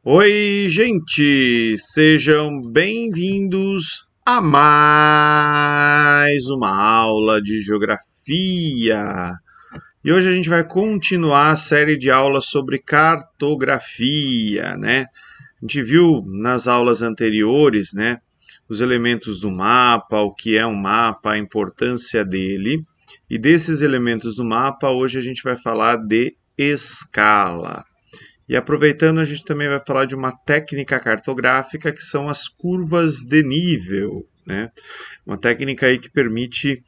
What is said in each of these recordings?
Oi, gente! Sejam bem-vindos a mais uma aula de geografia. E hoje a gente vai continuar a série de aulas sobre cartografia, né? A gente viu nas aulas anteriores, né, os elementos do mapa, o que é um mapa, a importância dele. E desses elementos do mapa, hoje a gente vai falar de escala. E aproveitando, a gente também vai falar de uma técnica cartográfica que são as curvas de nível, né? Uma técnica aí que permite,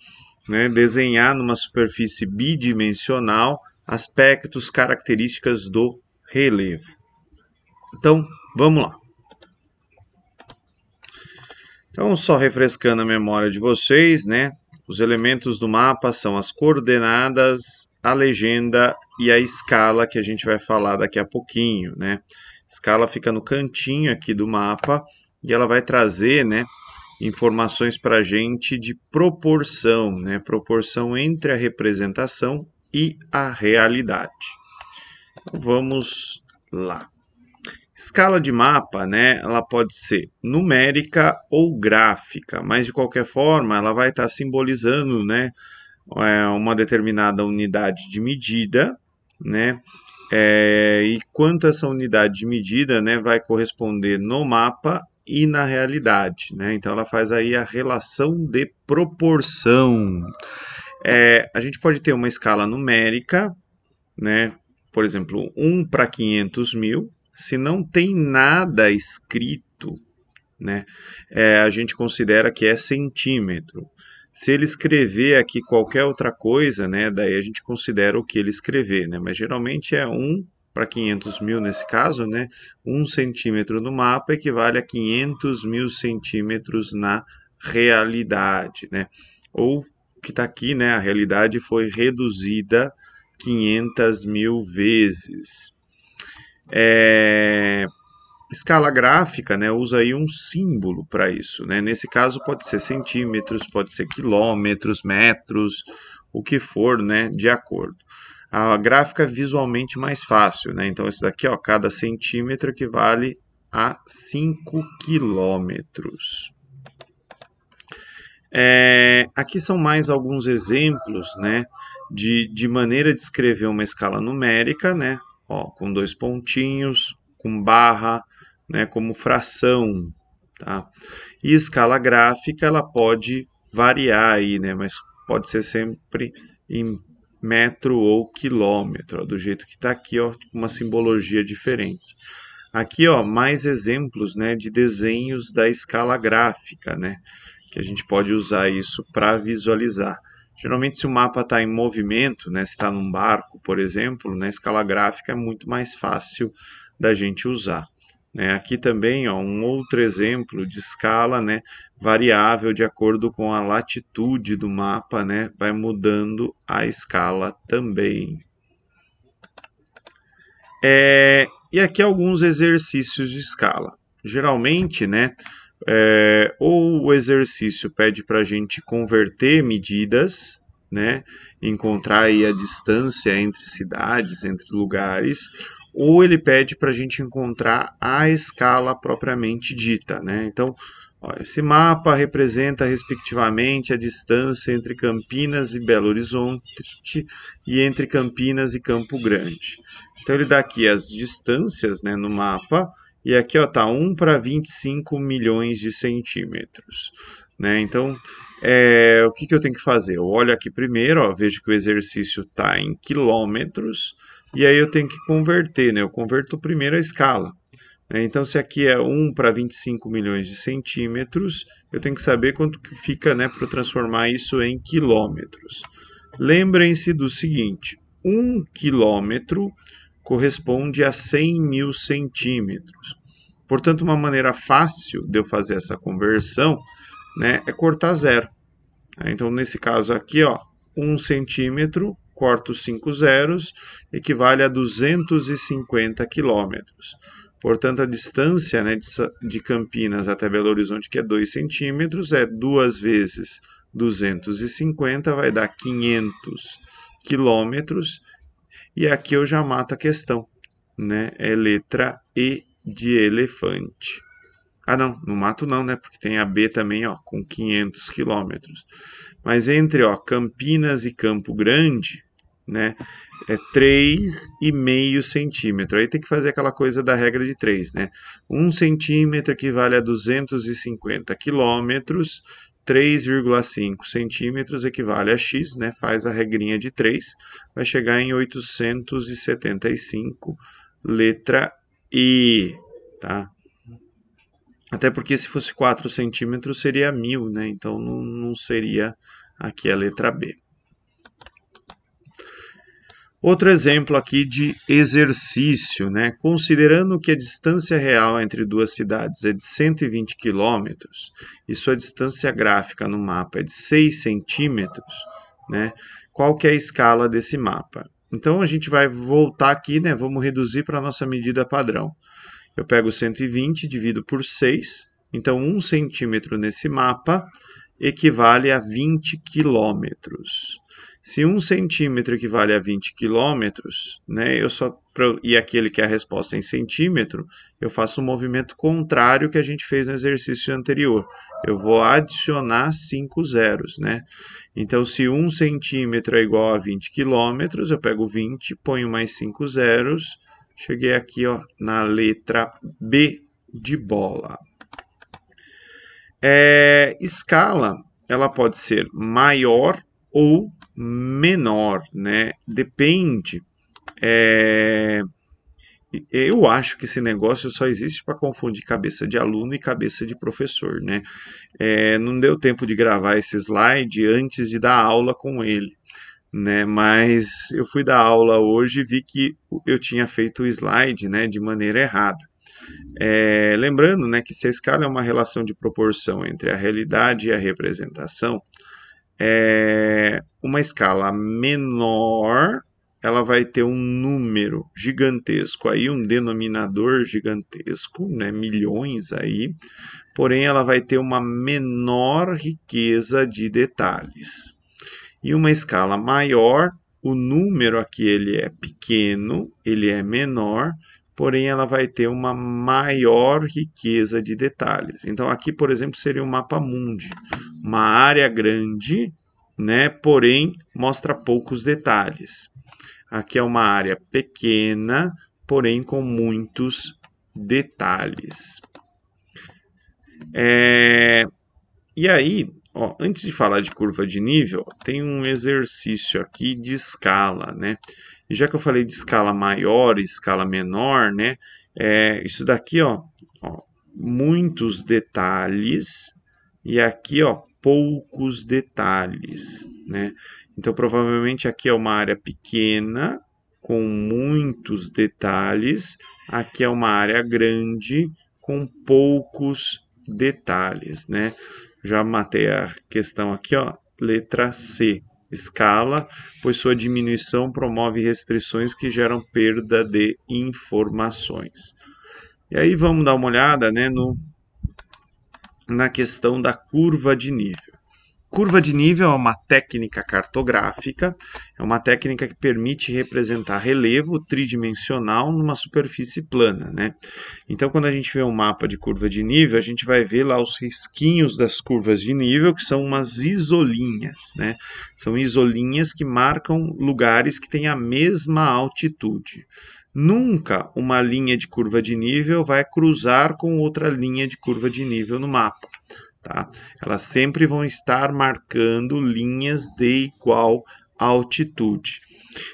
né, desenhar numa superfície bidimensional aspectos, características do relevo. Então, vamos lá. Então, só refrescando a memória de vocês, né? Os elementos do mapa são as coordenadas, a legenda e a escala, que a gente vai falar daqui a pouquinho, né? A escala fica no cantinho aqui do mapa e ela vai trazer, né, informações para a gente de proporção, né? Proporção entre a representação e a realidade. Então, vamos lá. Escala de mapa, né, ela pode ser numérica ou gráfica, mas de qualquer forma ela vai estar simbolizando, né, uma determinada unidade de medida, né, e quanto essa unidade de medida, né, vai corresponder no mapa e na realidade, né? Então ela faz aí a relação de proporção. A gente pode ter uma escala numérica, né? Por exemplo, 1 para 500 mil. Se não tem nada escrito, né, a gente considera que é centímetro. Se ele escrever aqui qualquer outra coisa, né, daí a gente considera o que ele escrever, né, mas geralmente é 1 para 500 mil nesse caso, né, 1 centímetro no mapa equivale a 500 mil centímetros na realidade, né, ou que está aqui, né, a realidade foi reduzida 500 mil vezes. Escala gráfica, né, usa aí um símbolo para isso, né? Nesse caso pode ser centímetros, pode ser quilômetros, metros, o que for, né, de acordo. A gráfica é visualmente mais fácil, né? Então isso daqui, ó, cada centímetro equivale a 5 quilômetros. Aqui são mais alguns exemplos, né, de maneira de escrever uma escala numérica, né, ó, com dois pontinhos, com barra, né, como fração, tá? E escala gráfica, ela pode variar aí, né, mas pode ser sempre em metro ou quilômetro, ó, do jeito que está aqui, ó, com uma simbologia diferente. Aqui, ó, mais exemplos, né, de desenhos da escala gráfica, né, que a gente pode usar isso para visualizar. Geralmente, se o mapa está em movimento, né, se está num barco, por exemplo, na escala gráfica é muito mais fácil da gente usar. Né? Aqui também, ó, um outro exemplo de escala, né, variável de acordo com a latitude do mapa, né, vai mudando a escala também. E aqui alguns exercícios de escala. Geralmente, né, ou o exercício pede para a gente converter medidas, né, encontrar aí a distância entre cidades, entre lugares, ou ele pede para a gente encontrar a escala propriamente dita, né? Então, ó, esse mapa representa respectivamente a distância entre Campinas e Belo Horizonte e entre Campinas e Campo Grande. Então ele dá aqui as distâncias, né, no mapa. E aqui está 1 para 25 milhões de centímetros. Né? Então, o que eu tenho que fazer? Eu olho aqui primeiro, ó, vejo que o exercício está em quilômetros, e aí eu tenho que converter, né? Eu converto primeiro a escala. Né? Então, se aqui é 1 para 25 milhões de centímetros, eu tenho que saber quanto que fica, né, para transformar isso em quilômetros. Lembrem-se do seguinte, 1 quilômetro corresponde a 100 mil centímetros. Portanto, uma maneira fácil de eu fazer essa conversão, né, é cortar zero. Então, nesse caso aqui, ó, 1 centímetro, corto 5 zeros, equivale a 250 quilômetros. Portanto, a distância, né, de Campinas até Belo Horizonte, que é 2 centímetros, é 2 vezes 250, vai dar 500 quilômetros. E aqui eu já mato a questão, né? É letra E de elefante. Ah, não, no mato não, né? Porque tem a B também, ó, com 500 quilômetros. Mas entre, ó, Campinas e Campo Grande, né? É 3,5 centímetro. Aí tem que fazer aquela coisa da regra de 3, né? 1 centímetro equivale a 250 quilômetros, 3,5 centímetros equivale a x, né? Faz a regrinha de 3, vai chegar em 875, letra E, tá? Até porque se fosse 4 centímetros seria 1000, né? Então não seria aqui a letra B. Outro exemplo aqui de exercício, né? Considerando que a distância real entre duas cidades é de 120 quilômetros e sua distância gráfica no mapa é de 6 centímetros, né? Qual que é a escala desse mapa? Então a gente vai voltar aqui, né? Vamos reduzir para a nossa medida padrão. Eu pego 120, divido por 6, então 1 centímetro nesse mapa equivale a 20 quilômetros. Se 1 centímetro equivale a 20 quilômetros, né, e aquele que é a resposta em centímetro, eu faço um movimento contrário que a gente fez no exercício anterior. Eu vou adicionar 5 zeros, né? Então, se 1 centímetro é igual a 20 quilômetros, eu pego 20, ponho mais 5 zeros, cheguei aqui, ó, na letra B de bola. Escala, ela pode ser maior ou menor, né? Depende. Eu acho que esse negócio só existe para confundir cabeça de aluno e cabeça de professor, né? Não deu tempo de gravar esse slide antes de dar aula com ele, né? Mas eu fui dar aula hoje e vi que eu tinha feito o slide, né, de maneira errada. Lembrando, né, que se a escala é uma relação de proporção entre a realidade e a representação, uma escala menor, ela vai ter um número gigantesco aí, um denominador gigantesco, né, milhões aí, porém ela vai ter uma menor riqueza de detalhes. E uma escala maior, o número aqui ele é pequeno, ele é menor, porém ela vai ter uma maior riqueza de detalhes. Então aqui, por exemplo, seria um mapa mundi, uma área grande, né, porém mostra poucos detalhes. Aqui é uma área pequena, porém com muitos detalhes. E aí, ó, antes de falar de curva de nível, tem um exercício aqui de escala, né? E já que eu falei de escala maior e escala menor, né? Isso daqui, ó, muitos detalhes e aqui, ó, poucos detalhes, né? Então, provavelmente aqui é uma área pequena com muitos detalhes, aqui é uma área grande com poucos detalhes, né? Já matei a questão aqui, ó, letra C. Escala, pois sua diminuição promove restrições que geram perda de informações. E aí vamos dar uma olhada, né, na questão da curva de nível. Curva de nível é uma técnica cartográfica, é uma técnica que permite representar relevo tridimensional numa superfície plana, né? Então, quando a gente vê um mapa de curva de nível, a gente vai ver lá os risquinhos das curvas de nível, que são umas isolinhas, né? São isolinhas que marcam lugares que têm a mesma altitude. Nunca uma linha de curva de nível vai cruzar com outra linha de curva de nível no mapa. Tá? Elas sempre vão estar marcando linhas de igual altitude.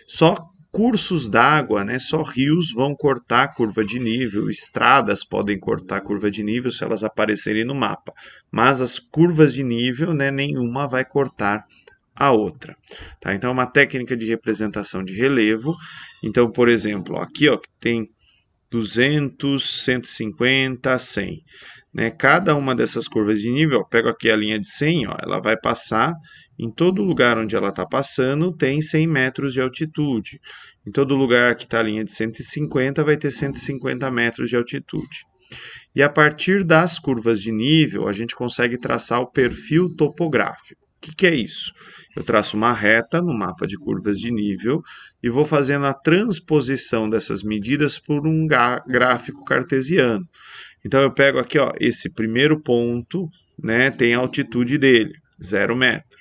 Só cursos d'água, né, só rios vão cortar a curva de nível, estradas podem cortar a curva de nível se elas aparecerem no mapa, mas as curvas de nível, né, nenhuma vai cortar a outra. Tá? Então, é uma técnica de representação de relevo. Então, por exemplo, ó, aqui ó, tem 200, 150, 100. Né? Cada uma dessas curvas de nível, ó, pego aqui a linha de 100, ó, ela vai passar em todo lugar onde ela está passando, tem 100 metros de altitude. Em todo lugar que está a linha de 150, vai ter 150 metros de altitude. E a partir das curvas de nível, a gente consegue traçar o perfil topográfico. O que é isso? Eu traço uma reta no mapa de curvas de nível e vou fazendo a transposição dessas medidas por um gráfico cartesiano. Então eu pego aqui, ó, esse primeiro ponto, né, tem a altitude dele, 0 metro.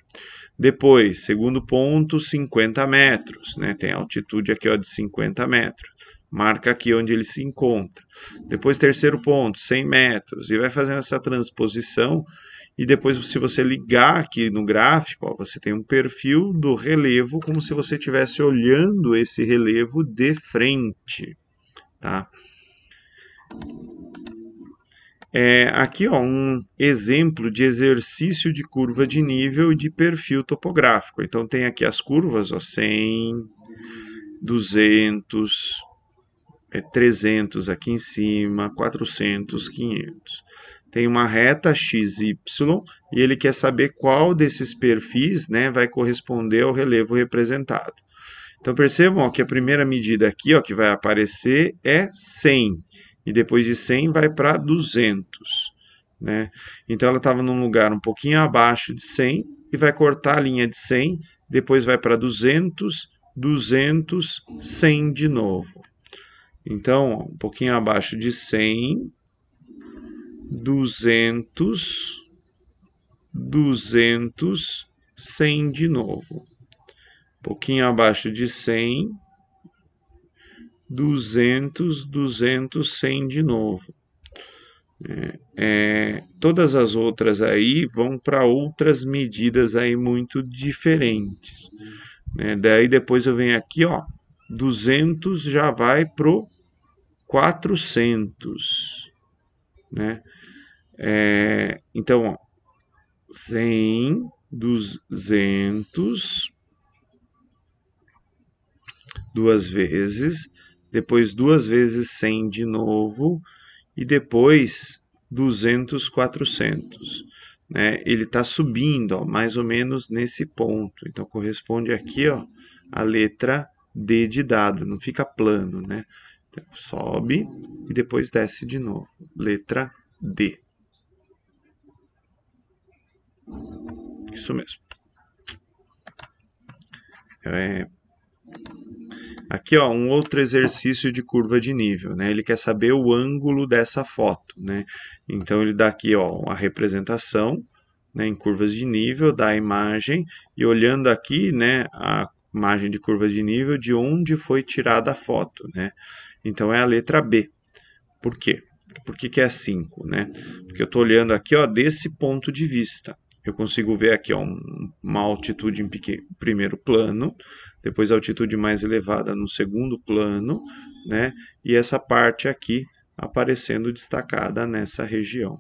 Depois, segundo ponto, 50 metros, né, tem a altitude aqui, ó, de 50 metros. Marca aqui onde ele se encontra. Depois, terceiro ponto, 100 metros. E vai fazendo essa transposição. E depois, se você ligar aqui no gráfico, ó, você tem um perfil do relevo, como se você estivesse olhando esse relevo de frente. Tá? Aqui, ó, um exemplo de exercício de curva de nível e de perfil topográfico. Então, tem aqui as curvas, ó, 100, 200, 300 aqui em cima, 400, 500. Tem uma reta XY e ele quer saber qual desses perfis, né, vai corresponder ao relevo representado. Então percebam, ó, que a primeira medida aqui, ó, que vai aparecer é 100 e depois de 100 vai para 200. Né? Então ela estava num lugar um pouquinho abaixo de 100 e vai cortar a linha de 100, depois vai para 200, 200, 100 de novo. Então, um pouquinho abaixo de 100, 200, 200, 100 de novo. Um pouquinho abaixo de 100, 200, 200, 100 de novo. Todas as outras aí vão para outras medidas aí muito diferentes. Daí depois eu venho aqui, ó, 200 já vai pro 400, né? Então, ó, 100, 200, duas vezes, depois duas vezes 100 de novo, e depois 200, 400. Né? Ele está subindo, ó, mais ou menos nesse ponto. Então, corresponde aqui, ó, a letra D de dado, não fica plano, né? Então, sobe e depois desce de novo. Letra D. Isso mesmo. Aqui, ó, um outro exercício de curva de nível, né? Ele quer saber o ângulo dessa foto, né? Então ele dá aqui, ó, a representação, né, em curvas de nível da imagem e olhando aqui, né, a imagem de curvas de nível de onde foi tirada a foto, né? Então é a letra B. Por quê? Por que é 5, né? Porque eu estou olhando aqui, ó, desse ponto de vista. Eu consigo ver aqui, ó, uma altitude em primeiro plano, depois a altitude mais elevada no segundo plano, né? E essa parte aqui aparecendo destacada nessa região.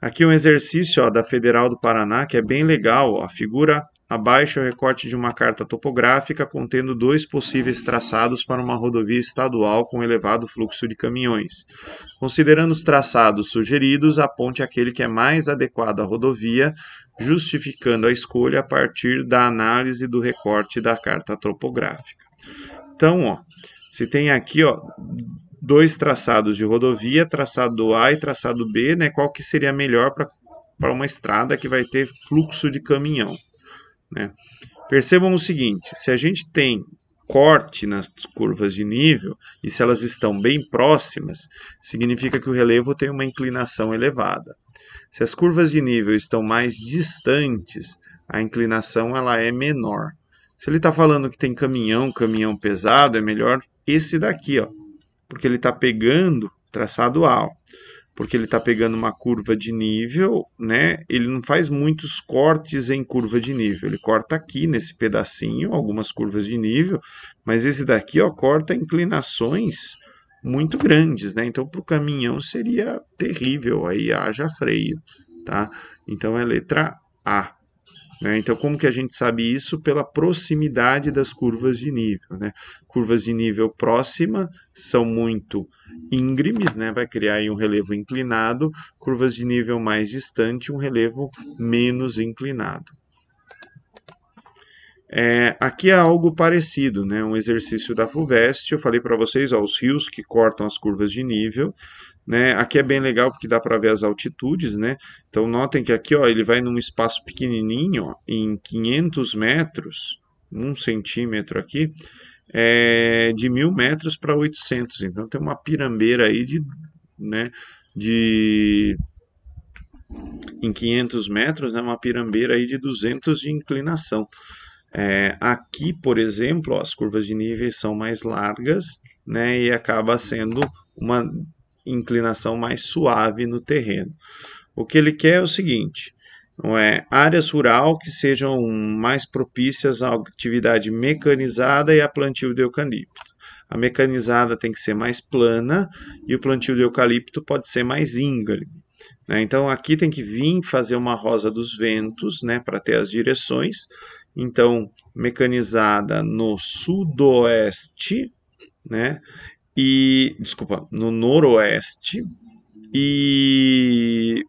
Aqui um exercício, ó, da Federal do Paraná, que é bem legal. Ó, a figura abaixo é o recorte de uma carta topográfica contendo 2 possíveis traçados para uma rodovia estadual com elevado fluxo de caminhões. Considerando os traçados sugeridos, aponte aquele que é mais adequado à rodovia, justificando a escolha a partir da análise do recorte da carta topográfica. Então, ó, se tem aqui, ó, 2 traçados de rodovia, traçado A e traçado B, né, qual que seria melhor para uma estrada que vai ter fluxo de caminhão, né? Percebam o seguinte, se a gente tem corte nas curvas de nível e se elas estão bem próximas, significa que o relevo tem uma inclinação elevada. Se as curvas de nível estão mais distantes, a inclinação ela é menor. Se ele está falando que tem caminhão pesado, é melhor esse daqui, ó, porque ele está pegando traçado A, porque ele está pegando uma curva de nível, né? Ele não faz muitos cortes em curva de nível, ele corta aqui nesse pedacinho, algumas curvas de nível, mas esse daqui, ó, corta inclinações muito grandes, né? Então, para o caminhão seria terrível, aí haja freio, tá? Então, é letra A. Né? Então, como que a gente sabe isso? Pela proximidade das curvas de nível. Né? Curvas de nível próxima são muito íngremes, né? Vai criar aí um relevo inclinado. Curvas de nível mais distante, um relevo menos inclinado. Aqui é algo parecido, né? Um exercício da FUVEST. Eu falei para vocês, ó, os rios que cortam as curvas de nível. Né? Aqui é bem legal porque dá para ver as altitudes, né? Então notem que aqui, ó, ele vai num espaço pequenininho, ó, em 500 metros, 1 centímetro aqui, de 1.000 metros para 800. Então tem uma pirambeira aí né, em 500 metros, né, uma pirambeira aí de 200 de inclinação. Aqui, por exemplo, ó, as curvas de níveis são mais largas, né, e acaba sendo uma inclinação mais suave no terreno. O que ele quer é o seguinte: áreas rural que sejam mais propícias à atividade mecanizada e a plantio de eucalipto. A mecanizada tem que ser mais plana e o plantio de eucalipto pode ser mais íngreme. Né? Então aqui tem que vir fazer uma rosa dos ventos, né, para ter as direções. Então, mecanizada no sudoeste, né, no noroeste, e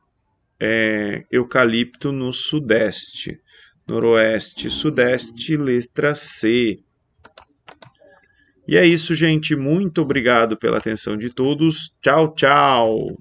eucalipto no sudeste. Noroeste, sudeste, letra C. E é isso, gente. Muito obrigado pela atenção de todos. Tchau, tchau.